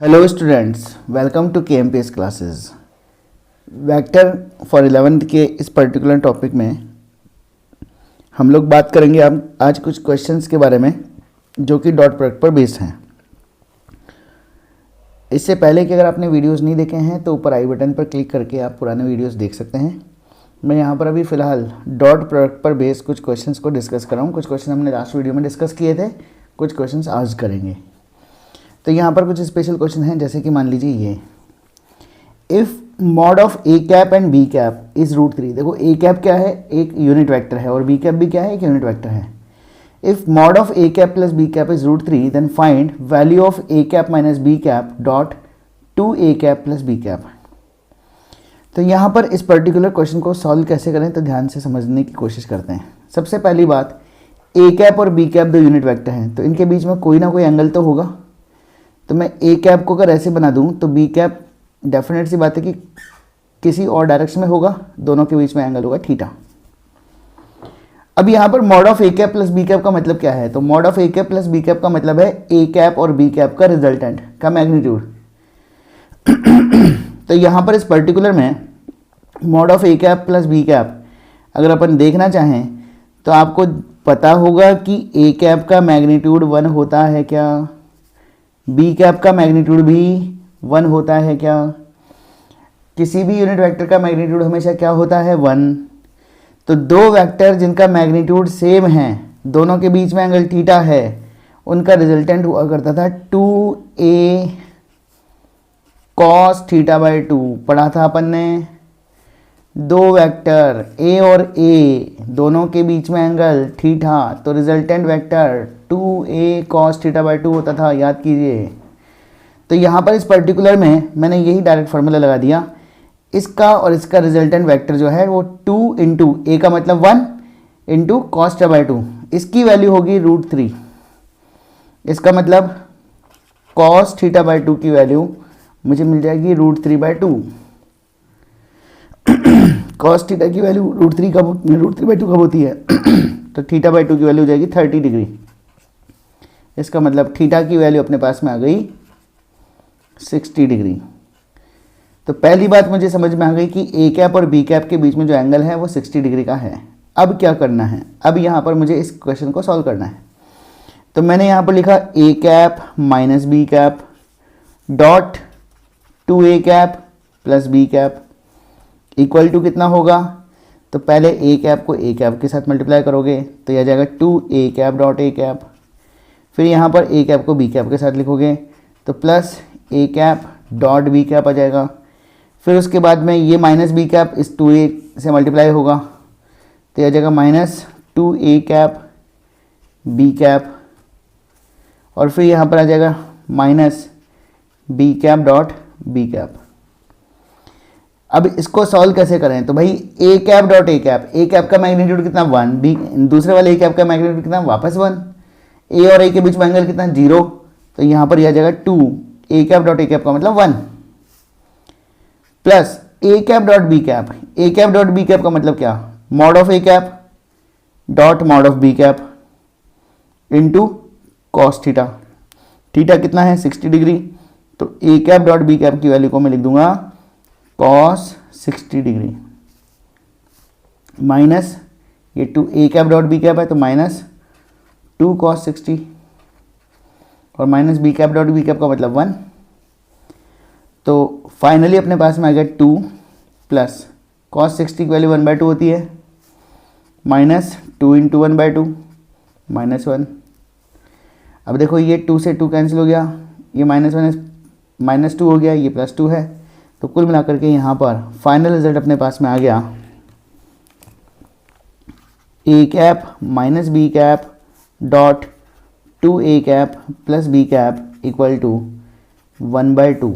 Hello students, welcome to KMPS classes. Vector for 11th के इस particular topic में हम लोग बात करेंगे आज कुछ क्वेश्चंस के बारे में जो कि डॉट प्रोडक्ट पर बेस्ड हैं। इससे पहले कि अगर आपने वीडियोस नहीं देखे हैं तो ऊपर आई बटन पर क्लिक करके आप पुराने वीडियोस देख सकते हैं। मैं यहाँ पर अभी फ़िलहाल डॉट प्रोडक्ट पर बेस्ड कुछ क्वेश्चंस को डिस्कस कर रहा हूँ। कुछ क्वेश्चन हमने लास्ट वीडियो में डिस्कस किए थे, कुछ क्वेश्चंस आज करेंगे। तो यहाँ पर कुछ स्पेशल क्वेश्चन हैं, जैसे कि मान लीजिए ये, if mod of A cap and B cap is √3। देखो ए कैप क्या है, एक यूनिट वेक्टर है, और बी कैप भी क्या है, एक यूनिट वेक्टर है। If mod of A cap plus B cap is √3 then find value of A cap minus B cap dot two A cap plus B cap. तो यहाँ पर इस पर्टिकुलर क्वेश्चन को सॉल्व कैसे करें, तो ध्यान से समझने की कोशिश करते हैं। सबसे पहली बात, ए कैप और बी कैप दो यूनिट वेक्टर हैं, तो इनके बीच में कोई ना कोई एंगल तो होगा। तो मैं ए कैप को अगर ऐसे बना दूं तो बी कैप डेफिनेट सी बात है कि किसी और डायरेक्शन में होगा, दोनों के बीच में एंगल होगा थीटा। अब यहाँ पर mod of A cap plus B cap का मतलब क्या है, तो mod of A cap plus B cap का मतलब है ए कैप और बी कैप का रिजल्टेंट का मैग्नीट्यूड। तो यहाँ पर इस पर्टिकुलर में mod of A cap plus B cap अगर अपन देखना चाहें तो आपको पता होगा कि ए कैप का मैग्नीट्यूड 1 होता है क्या, बी कैप का मैग्नीट्यूड भी 1 होता है क्या। किसी भी यूनिट वेक्टर का मैग्नीट्यूड हमेशा क्या होता है, 1। तो दो वेक्टर जिनका मैग्नीट्यूड सेम है, दोनों के बीच में एंगल थीटा है, उनका रिजल्टेंट हुआ करता था 2a cos थीटा बाई 2। पढ़ा था अपन ने, दो वेक्टर a और a दोनों के बीच में एंगल थीटा, तो resultant vector 2a cos theta by 2 होता था, याद कीजिए। तो यहाँ पर इस पर्टिकुलर में मैंने यही डायरेक्ट फार्मूला लगा दिया। इसका और इसका रिजल्टेंट वेक्टर जो है वो 2 इंटू ए का मतलब 1 इंटू कॉस थीटा बाई 2, इसकी वैल्यू होगी √3। इसका मतलब कॉस थीटा बाई 2 की वैल्यू मुझे मिल जाएगी √3/2। कॉस थीटा की वैल्यू √3/2 कब होती है तो थीटा बाई 2 की वैल्यू हो जाएगी 30 डिग्री। इसका मतलब थीटा की वैल्यू अपने पास में आ गई 60 डिग्री। तो पहली बात मुझे समझ में आ गई कि ए कैप और बी कैप के बीच में जो एंगल है वो 60 डिग्री का है। अब क्या करना है, अब यहाँ पर मुझे इस क्वेश्चन को सॉल्व करना है। तो मैंने यहाँ पर लिखा a cap minus B cap dot 2a cap plus B cap equal to कितना होगा, तो पहले ए कैप को ए कैप के साथ मल्टीप्लाई करोगे तो यह जाएगा 2a cap dot A cap. फिर यहाँ पर ए कैप को बी कैप के साथ लिखोगे तो plus A cap dot B cap आ जाएगा। फिर उसके बाद में ये माइनस बी कैप इस 2a से मल्टीप्लाई होगा तो यह जाएगा minus 2a cap B cap, और फिर यहाँ पर आ जाएगा minus B cap dot B cap. अब इसको सॉल्व कैसे करें, तो भाई A cap dot A cap का मैग्नीट्यूड कितना 1, बी दूसरे वाले ए कैप का मैग्नीट्यूड कितना वापस 1, ए और ए के बीच में एंगल कितना 0, तो यहाँ पर यह आ जाएगा 2 A cap dot A cap का मतलब 1 plus A cap dot B cap. A cap dot B cap का मतलब क्या, mod of A cap dot mod of B cap into cos theta. Theta कितना है 60 डिग्री, तो A cap dot B cap की value को मैं लिख दूंगा कॉस 60 डिग्री माइनस ये 2 A cap dot B cap है तो माइनस 2 कॉस 60 और minus B cap dot B cap का मतलब 1। तो फाइनली अपने पास में आ गया 2 प्लस कॉस 60 की वैल्यू 1/2 होती है माइनस 2 इंटू 1/2 -1। अब देखो ये 2 से 2 कैंसिल हो गया, ये -2 हो गया, ये +2 है। तो कुल मिलाकर के यहाँ पर फाइनल रिजल्ट अपने पास में आ गया a cap minus B cap dot 2a cap plus B cap equal to 1/2।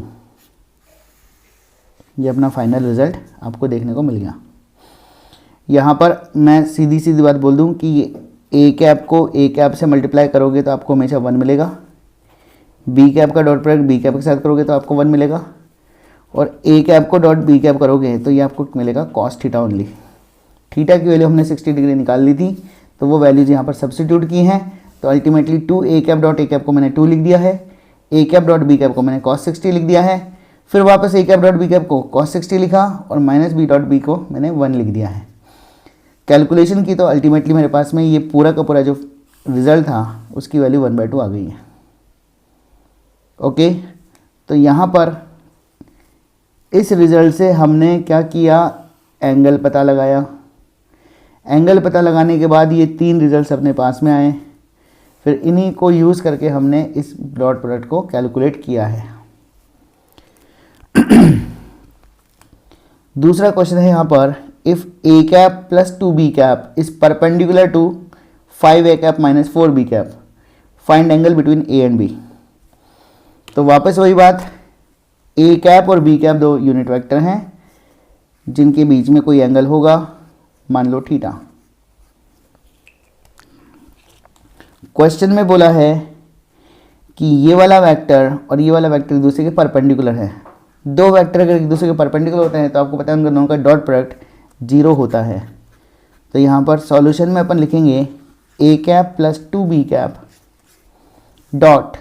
ये अपना फाइनल रिजल्ट आपको देखने को मिल गया। यहाँ पर मैं सीधी बात बोल दूँ कि ए कैप को ए कैप से मल्टीप्लाई करोगे तो आपको हमेशा 1 मिलेगा, बी कैप का डॉट प्रोडक्ट बी कैप के साथ करोगे तो आपको 1 मिलेगा, और ए कैप को डॉट बी कैप करोगे तो ये आपको मिलेगा कॉस थीटा ओनली। थीटा की वैल्यू हमने 60 डिग्री निकाल ली थी, तो वो वैल्यूज यहाँ पर सब्स्टिट्यूट की हैं, तो ultimately 2a cap dot A cap को मैंने 2 लिख दिया है, A cap dot B cap को मैंने cos 60 लिख दिया है, फिर वापस ए कैप डॉट बी कैप को cos 60 लिखा और माइनस बी डॉट बी को मैंने 1 लिख दिया है। कैलकुलेशन की तो अल्टीमेटली मेरे पास में ये पूरा का पूरा जो रिज़ल्ट था उसकी वैल्यू 1/2 आ गई है। ओके, तो यहाँ पर इस रिज़ल्ट से हमने क्या किया, एंगल पता लगाया। एंगल पता लगाने के बाद ये 3 रिजल्ट्स अपने पास में आए, फिर इन्हीं को यूज़ करके हमने इस डॉट प्रोडक्ट को कैलकुलेट किया है। दूसरा क्वेश्चन है यहाँ पर, if A cap plus 2b cap is perpendicular to 5a cap minus 4b cap, find angle between A and B. तो वापस वही बात, ए कैप और बी कैप 2 यूनिट वेक्टर हैं जिनके बीच में कोई एंगल होगा, मान लो थीटा। क्वेश्चन में बोला है कि ये वाला वेक्टर और ये वाला वेक्टर एक दूसरे के परपेंडिकुलर है। 2 वेक्टर अगर एक दूसरे के परपेंडिकुलर होते हैं तो आपको पता है उनका दोनों का डॉट प्रोडक्ट 0 होता है। तो यहाँ पर सॉल्यूशन में अपन लिखेंगे a cap plus 2b cap dot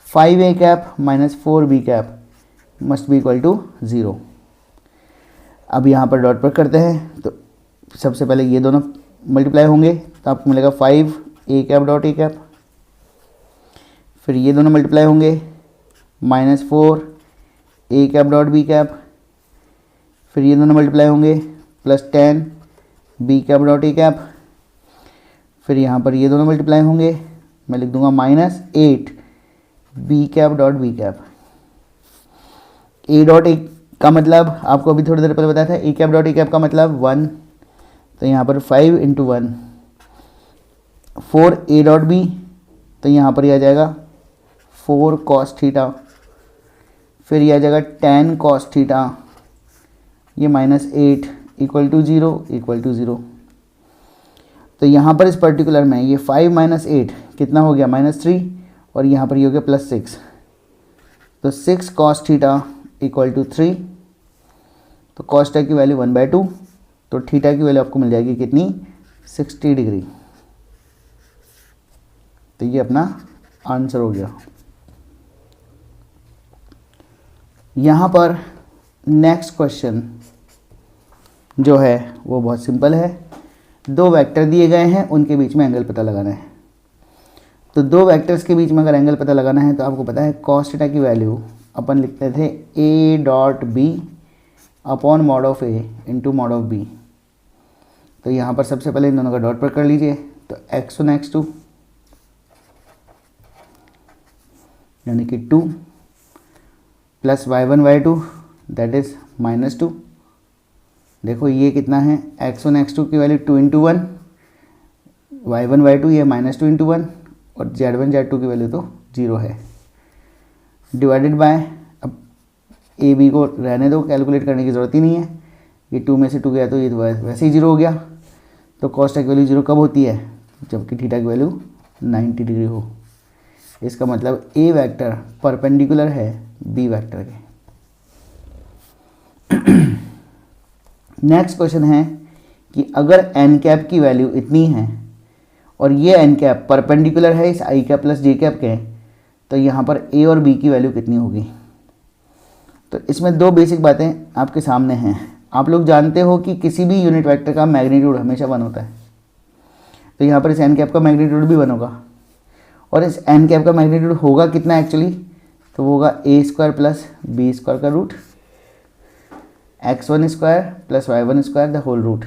5a cap minus 4b cap must be equal to 0। अब यहाँ पर डॉट प्रोडक्ट करते हैं तो सबसे पहले ये दोनों मल्टीप्लाई होंगे तो आपको मिलेगा 5a cap dot A cap, फिर ये दोनों मल्टीप्लाई होंगे minus 4a cap dot B cap, फिर ये दोनों मल्टीप्लाई होंगे plus 10b cap dot A cap, फिर यहाँ पर ये दोनों मल्टीप्लाई होंगे, मैं लिख दूंगा minus 8b cap dot B cap. A dot A का मतलब आपको अभी थोड़ी देर पहले बताया था, A cap dot A cap का मतलब 1, तो यहाँ पर 5 × 1 4a डॉट बी, तो यहाँ पर यह आ जाएगा 4 cos थीटा, फिर यह आ जाएगा 10 cos थीटा, ये माइनस 8 इक्वल टू 0। तो यहाँ पर इस पर्टिकुलर में ये 5 माइनस 8 कितना हो गया, -3, और यहाँ पर ये हो गया +6, तो 6 cos थीटा इक्वल टू 3। तो cos थीटा की वैल्यू 1/2, तो थीटा की वैल्यू आपको मिल जाएगी कितनी, 60 डिग्री। तो ये अपना आंसर हो गया। यहाँ पर नेक्स्ट क्वेश्चन जो है वो बहुत सिंपल है। 2 वेक्टर दिए गए हैं, उनके बीच में एंगल पता लगाना है। तो 2 वेक्टर्स के बीच में अगर एंगल पता लगाना है तो आपको पता है cos थीटा की वैल्यू अपन लिखते थे a dot B upon mod of a into mod of b। तो यहाँ पर सबसे पहले इन दोनों का डॉट पर कर लीजिए, तो x1 x2 यानी कि 2 plus y1 y2 that is -2। देखो ये कितना है, x1 x2 की वैल्यू 2 × 1, y1 y2 ये -2 × 1, और z1 z2 की वैल्यू तो 0 है, डिवाइडेड बाय, अब ए बी को रहने दो, कैलकुलेट करने की ज़रूरत ही नहीं है, ये 2 में से 2 गया तो ये तो वैसे ही 0 हो गया। तो cos थीटा की वैल्यू 0 कब होती है, जबकि थीटा की वैल्यू 90 डिग्री हो। इसका मतलब ए वेक्टर परपेंडिकुलर है बी वेक्टर के। नेक्स्ट क्वेश्चन है कि अगर एन कैप की वैल्यू इतनी है और ये एन कैप परपेंडिकुलर है इस आई कैप प्लस जे कैप के, तो यहाँ पर ए और बी की वैल्यू कितनी होगी। तो इसमें 2 बेसिक बातें आपके सामने हैं। आप लोग जानते हो कि किसी भी यूनिट वेक्टर का मैग्नीट्यूड हमेशा 1 होता है, तो यहाँ पर इस एन कैप का मैग्नीट्यूड भी 1 होगा, और इस एन कैप का मैग्नीट्यूड होगा कितना एक्चुअली, तो वो होगा a² प्लस b² का root, x1² plus y1² the whole root.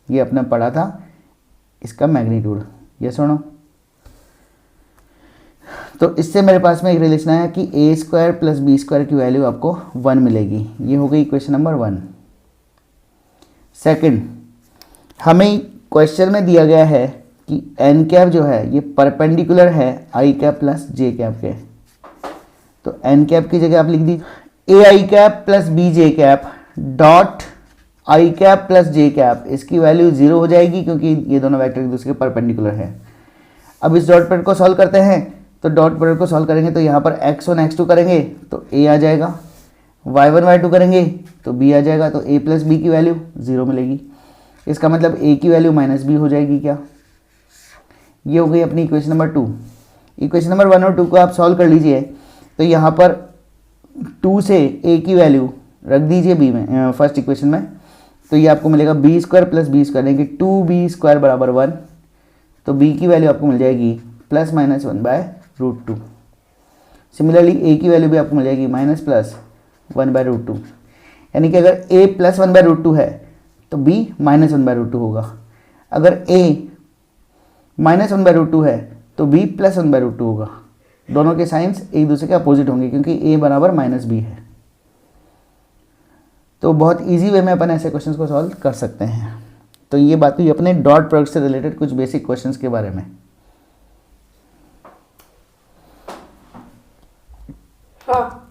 ये अपने पढ़ा था इसका मैग्नीट्यूड, ये सुनो। तो इससे मेरे पास में एक रिलेशन आया कि a² प्लस b² की वैल्यू आपको 1 मिलेगी। ये हो गई इक्वेशन नंबर 1। सेकंड, हमें क्वेश्चन में दिया गया है कि एन कैप जो है ये परपेंडिकुलर है I cap plus J cap के। तो एन कैप की जगह आप लिख दीजिए A I cap plus B J cap dot I cap plus J cap. इसकी वैल्यू 0 हो जाएगी क्योंकि ये दोनों वेक्टर एक दूसरे के परपेंडिकुलर है। अब इस डॉट प्रोडक्ट को सॉल्व करते हैं, तो डॉट प्रोडक्ट को सॉल्व करेंगे तो यहाँ पर x1 x2 करेंगे तो a आ जाएगा, y1 y2 करेंगे तो b आ जाएगा, तो a प्लस b की वैल्यू 0 मिलेगी। इसका मतलब a की वैल्यू -b हो जाएगी क्या। ये हो गई अपनी इक्वेशन नंबर 2। इक्वेशन नंबर 1 और 2 को आप सॉल्व कर लीजिए। तो यहाँ पर 2 से a की वैल्यू रख दीजिए b में, फर्स्ट इक्वेशन में, तो ये आपको मिलेगा B square plus B square, यानी कि 2b² बराबर 1। तो b की वैल्यू आपको मिल जाएगी प्लस माइनस 1/√2। सिमिलरली a की वैल्यू भी आपको मिल जाएगी माइनस प्लस 1/√2, यानी कि अगर a प्लस 1/√2 है तो b माइनस 1/√2 होगा। अगर a माइनस 1/√2 है तो b प्लस 1/√2 होगा। दोनों के साइंस एक दूसरे के अपोजिट होंगे क्योंकि a बराबर माइनस b है। तो बहुत इजी वे में अपन ऐसे क्वेश्चंस को सॉल्व कर सकते हैं। तो ये बात हुई अपने डॉट प्रोडक्ट से रिलेटेड कुछ बेसिक क्वेश्चंस के बारे में। हाँ